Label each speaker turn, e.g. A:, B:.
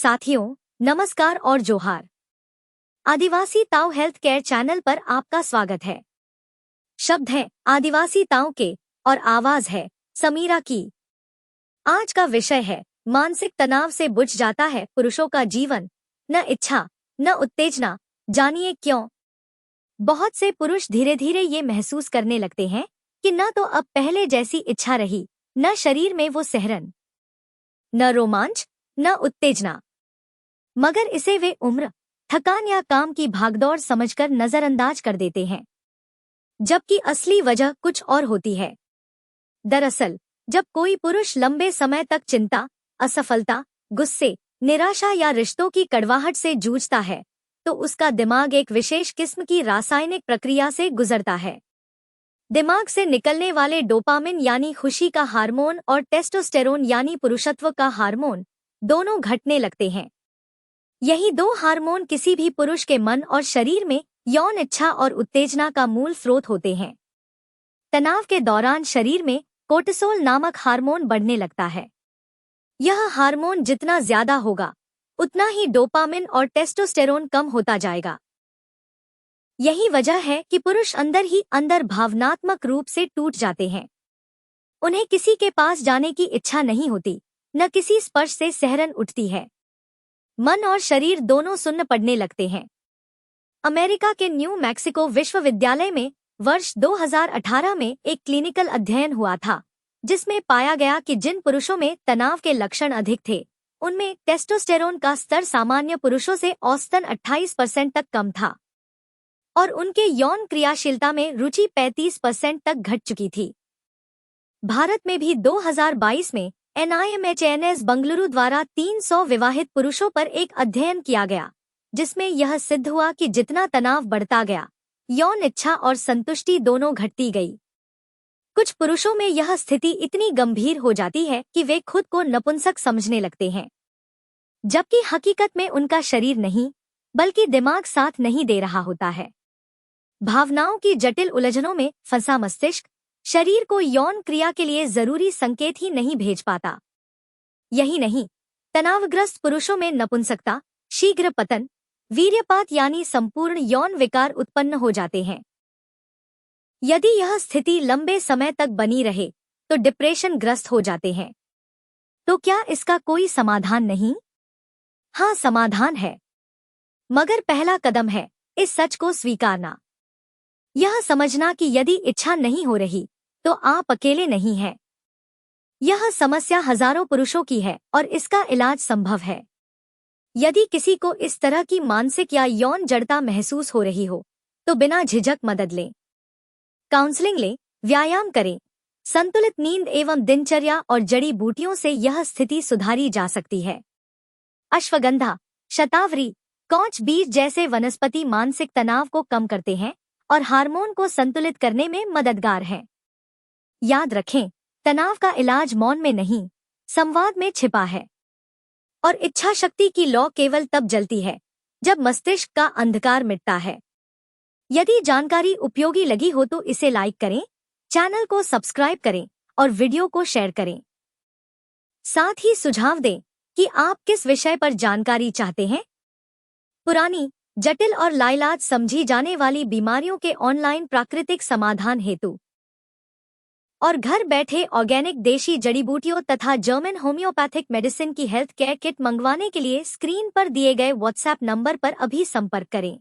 A: साथियों, नमस्कार और जोहार। आदिवासी ताऊ हेल्थ केयर चैनल पर आपका स्वागत है। शब्द है आदिवासी ताऊ के और आवाज है समीरा की। आज का विषय है मानसिक तनाव से बुझ जाता है पुरुषों का जीवन, न इच्छा न उत्तेजना, जानिए क्यों। बहुत से पुरुष धीरे धीरे ये महसूस करने लगते हैं कि न तो अब पहले जैसी इच्छा रही, न शरीर में वो सहरन, न रोमांच न उत्तेजना, मगर इसे वे उम्र, थकान या काम की भागदौड़ समझकर नजरअंदाज कर देते हैं, जबकि असली वजह कुछ और होती है। दरअसल, जब कोई पुरुष लंबे समय तक चिंता, असफलता, गुस्से, निराशा या रिश्तों की कड़वाहट से जूझता है, तो उसका दिमाग एक विशेष किस्म की रासायनिक प्रक्रिया से गुजरता है। दिमाग से निकलने वाले डोपामिन यानी खुशी का हार्मोन और टेस्टोस्टेरोन यानी पुरुषत्व का हार्मोन दोनों घटने लगते हैं। यही दो हार्मोन किसी भी पुरुष के मन और शरीर में यौन इच्छा और उत्तेजना का मूल स्रोत होते हैं। तनाव के दौरान शरीर में कोर्टिसोल नामक हार्मोन बढ़ने लगता है। यह हार्मोन जितना ज्यादा होगा, उतना ही डोपामिन और टेस्टोस्टेरोन कम होता जाएगा। यही वजह है कि पुरुष अंदर ही अंदर भावनात्मक रूप से टूट जाते हैं। उन्हें किसी के पास जाने की इच्छा नहीं होती, न किसी स्पर्श से सहरन उठती है। मन और शरीर दोनों सुन्न पड़ने लगते हैं। अमेरिका के न्यू मैक्सिको विश्वविद्यालय में वर्ष 2018 में एक क्लिनिकल अध्ययन हुआ था, जिसमें पाया गया कि जिन पुरुषों में तनाव के लक्षण अधिक थे, उनमें टेस्टोस्टेरोन का स्तर सामान्य पुरुषों से औसतन 28% तक कम था और उनके यौन क्रियाशीलता में रुचि 35% तक घट चुकी थी। भारत में भी 2022 में NIMHANS बंगलुरु द्वारा 300 विवाहित पुरुषों पर एक अध्ययन किया गया, जिसमें यह सिद्ध हुआ कि जितना तनाव बढ़ता गया, यौन इच्छा और संतुष्टि दोनों घटती गई। कुछ पुरुषों में यह स्थिति इतनी गंभीर हो जाती है कि वे खुद को नपुंसक समझने लगते हैं, जबकि हकीकत में उनका शरीर नहीं, बल्कि दिमाग साथ नहीं दे रहा होता है। भावनाओं की जटिल उलझनों में फंसा मस्तिष्क शरीर को यौन क्रिया के लिए जरूरी संकेत ही नहीं भेज पाता। यही नहीं, तनावग्रस्त पुरुषों में नपुंसकता, शीघ्र पतन, वीर्यपात यानी संपूर्ण यौन विकार उत्पन्न हो जाते हैं। यदि यह स्थिति लंबे समय तक बनी रहे तो डिप्रेशन ग्रस्त हो जाते हैं। तो क्या इसका कोई समाधान नहीं? हाँ, समाधान है, मगर पहला कदम है इस सच को स्वीकारना। यह समझना कि यदि इच्छा नहीं हो रही तो आप अकेले नहीं हैं। यह समस्या हजारों पुरुषों की है और इसका इलाज संभव है। यदि किसी को इस तरह की मानसिक या यौन जड़ता महसूस हो रही हो, तो बिना झिझक मदद लें, काउंसलिंग लें, व्यायाम करें। संतुलित नींद एवं दिनचर्या और जड़ी बूटियों से यह स्थिति सुधारी जा सकती है। अश्वगंधा, शतावरी, कौच बीज जैसे वनस्पति मानसिक तनाव को कम करते हैं और हार्मोन को संतुलित करने में मददगार हैं। याद रखें, तनाव का इलाज मौन में नहीं, संवाद में छिपा है। और इच्छा शक्ति की लौ केवल तब जलती है जब मस्तिष्क का अंधकार मिटता है। यदि जानकारी उपयोगी लगी हो तो इसे लाइक करें, चैनल को सब्सक्राइब करें और वीडियो को शेयर करें। साथ ही सुझाव दें कि आप किस विषय पर जानकारी चाहते हैं। पुरानी, जटिल और लाइलाज समझी जाने वाली बीमारियों के ऑनलाइन प्राकृतिक समाधान हेतु और घर बैठे ऑर्गेनिक देशी जड़ी बूटियों तथा जर्मन होम्योपैथिक मेडिसिन की हेल्थ केयर किट मंगवाने के लिए स्क्रीन पर दिए गए व्हाट्सएप नंबर पर अभी संपर्क करें।